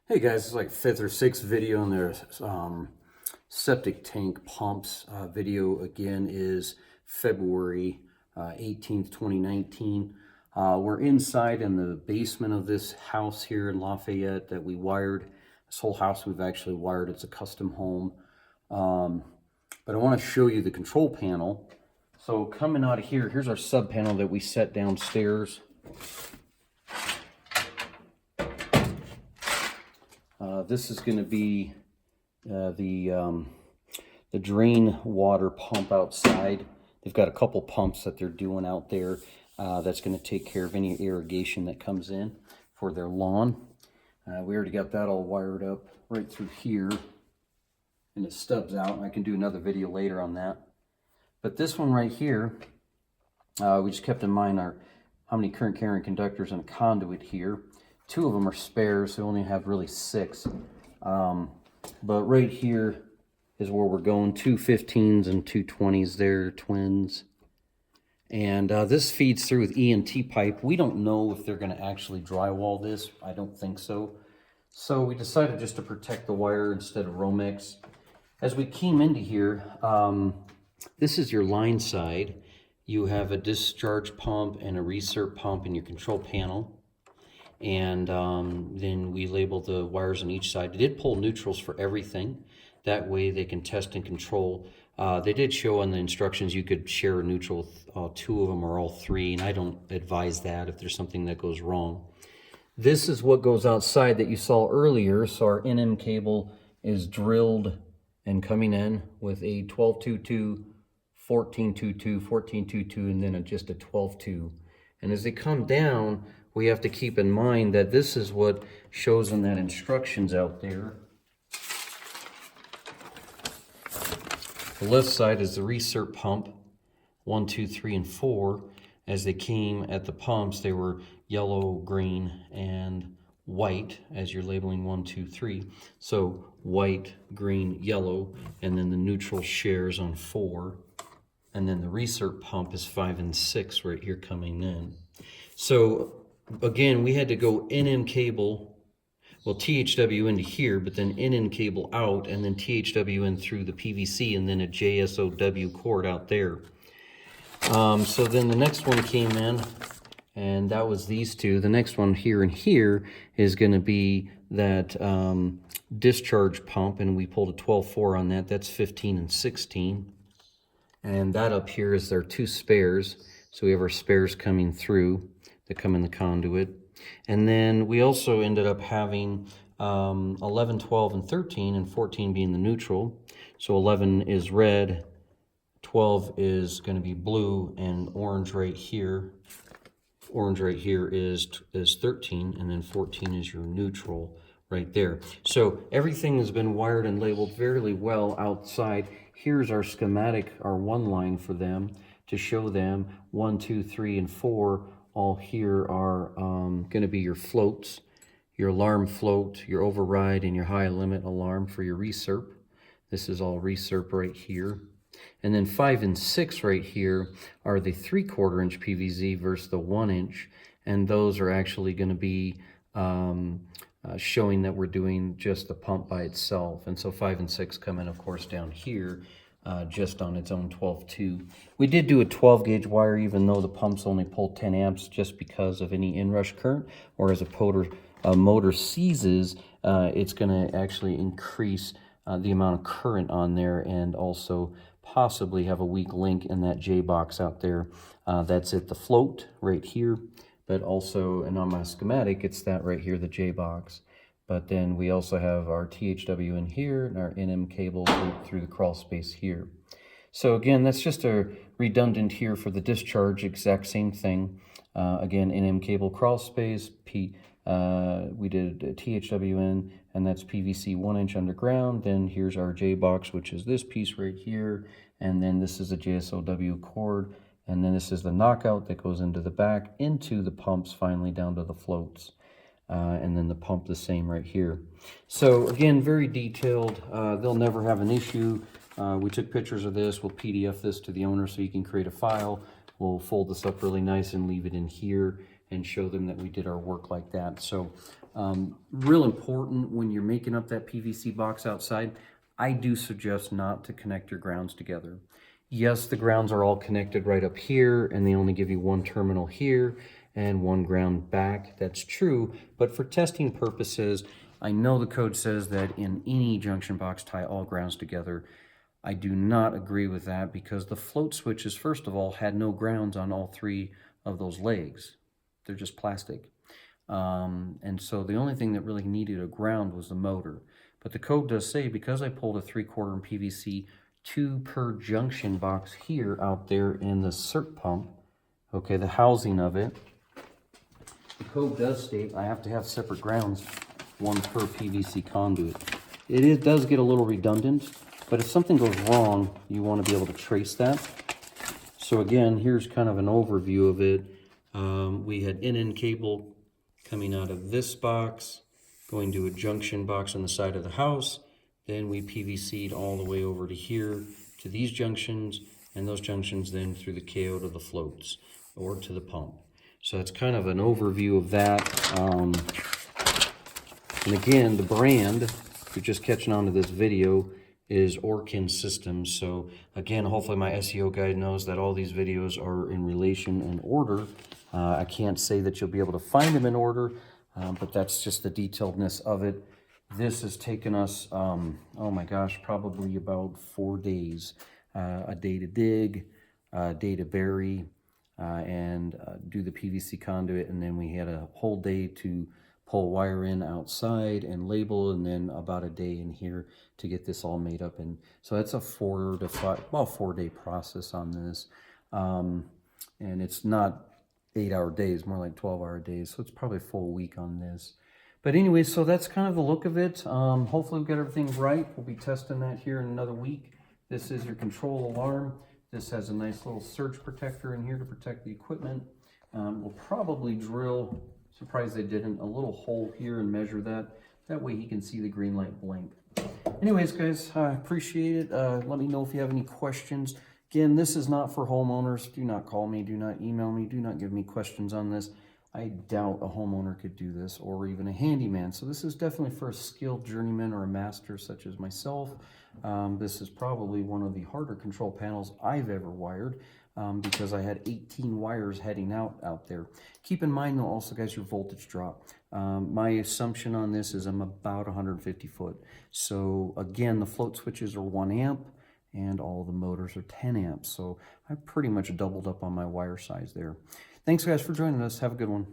Hey guys, it's like fifth or sixth video in their septic tank pumps. Video again is February 18th, 2019. We're inside in the basement of this house here in Lafayette that we wired. This whole house we've actually wired. It's a custom home. But I want to show you the control panel. So coming out of here, here's our sub panel that we set downstairs. This is going to be the drain water pump outside. They've got a couple pumps that they're doing out there that's going to take care of any irrigation that comes in for their lawn. We already got that all wired up right through here, and it stubs out. I can do another video later on that. But this one right here, we just kept in mind how many current carrying conductors and a conduit here. 2 of them are spares, so we only have really 6. But right here is where we're going. 2 15s and 2 20s there, twins. And this feeds through with ENT pipe. We don't know if they're going to actually drywall this. I don't think so. So we decided just to protect the wire instead of Romex. As we came into here, this is your line side. You have a discharge pump and a recirc pump in your control panel. And then we labeled the wires on each side. They did pull neutrals for everything. That way they can test and control. They did show on the instructions you could share a neutral with 2 of them or all 3, and I don't advise that if there's something that goes wrong. This is what goes outside that you saw earlier. So our NM cable is drilled and coming in with a 12-22, 14-22, 14-22, and then just a 12-2. And as they come down, we have to keep in mind that this is what shows in that instructions out there. The left side is the recirc pump, 1, 2, 3, and 4. As they came at the pumps, they were yellow, green, and white as you're labeling 1, 2, 3. So white, green, yellow, and then the neutral shares on 4. And then the recirc pump is 5 and 6 right here coming in. So again, we had to go NM cable, well, THW into here, but then NM cable out, and then THW in through the PVC, and then a JSOW cord out there. So then the next one came in, and that was these 2. The next one here and here is going to be that discharge pump, and we pulled a 12-4 on that. That's 15 and 16. And that up here is their 2 spares. So we have our spares coming through that come in the conduit. And then we also ended up having 11, 12, and 13, and 14 being the neutral. So 11 is red, 12 is going to be blue, and orange right here. Orange right here is 13, and then 14 is your neutral right there. So everything has been wired and labeled fairly well outside. Here's our schematic, our 1 line for them to show them 1, 2, 3, and 4. All here are going to be your floats, your alarm float, your override, and your high limit alarm for your recirc. This is all recirc right here. And then 5 and 6 right here are the 3/4 inch PVC versus the 1 inch. And those are actually going to be showing that we're doing just the pump by itself. And so 5 and 6 come in, of course, down here. Just on its own 12-2. We did do a 12 gauge wire, even though the pumps only pull 10 amps, just because of any inrush current, or as a motor seizes, it's going to actually increase the amount of current on there, and also possibly have a weak link in that J box out there. That's at the float right here, but also, and on my schematic, it's that right here, the J box. But then we also have our THW in here and our NM cable through the crawl space here. So again, that's just a redundant here for the discharge, exact same thing. Again, NM cable crawl space, we did THW in, and that's PVC 1 inch underground. Then here's our J box, which is this piece right here. And then this is a JSOW cord. And then this is the knockout that goes into the back, into the pumps, finally down to the floats. And then the pump the same right here. So again, very detailed. They'll never have an issue. We took pictures of this. We'll PDF this to the owner so you can create a file. We'll fold this up really nice and leave it in here and show them that we did our work like that. So Real important when you're making up that PVC box outside, I do suggest not to connect your grounds together. Yes, the grounds are all connected right up here, and they only give you one terminal here and one ground back. That's true, but for testing purposes, I know the code says that in any junction box, tie all grounds together. I do not agree with that because the float switches, first of all, had no grounds on all three of those legs. They're just plastic. And so the only thing that really needed a ground was the motor. But the code does say, because I pulled a 3/4 in PVC, 2 per junction box here out there in the CERT pump, okay, the housing of it, the code does state I have to have separate grounds, 1 per PVC conduit. It does get a little redundant, but if something goes wrong, you want to be able to trace that. So again, here's kind of an overview of it. We had NN cable coming out of this box, going to a junction box on the side of the house. Then we PVC'd all the way over to here to these junctions, and those junctions then through the KO to the floats or to the pump. So that's kind of an overview of that. And again, the brand, if you're just catching on to this video, is Orkin Systems. So again, hopefully my SEO guide knows that all these videos are in relation and order. I can't say that you'll be able to find them in order, but that's just the detailedness of it. This has taken us, oh my gosh, probably about 4 days. A day to dig, a day to bury, and do the PVC conduit, and then we had a whole day to pull wire in outside and label, and then about a day in here to get this all made up. And so that's a 4 to 5, about 4-day process on this. And it's not 8-hour days, more like 12-hour days. So it's probably a full week on this. But anyway, so that's kind of the look of it. Hopefully we've got everything right. We'll be testing that here in another week. This is your control alarm. This has a nice little surge protector in here to protect the equipment. We'll probably drill, surprised they didn't, a little hole here and measure that. That way he can see the green light blink. Anyways, guys, I appreciate it. Let me know if you have any questions. Again, this is not for homeowners. Do not call me. Do not email me. Do not give me questions on this. I doubt a homeowner could do this, or even a handyman. So this is definitely for a skilled journeyman or a master such as myself. This is probably one of the harder control panels I've ever wired, because I had 18 wires heading out there. Keep in mind though also, guys, your voltage drop. My assumption on this is I'm about 150 foot. So again, the float switches are 1 amp and all the motors are 10 amps. So I pretty much doubled up on my wire size there. Thanks guys for joining us. Have a good one.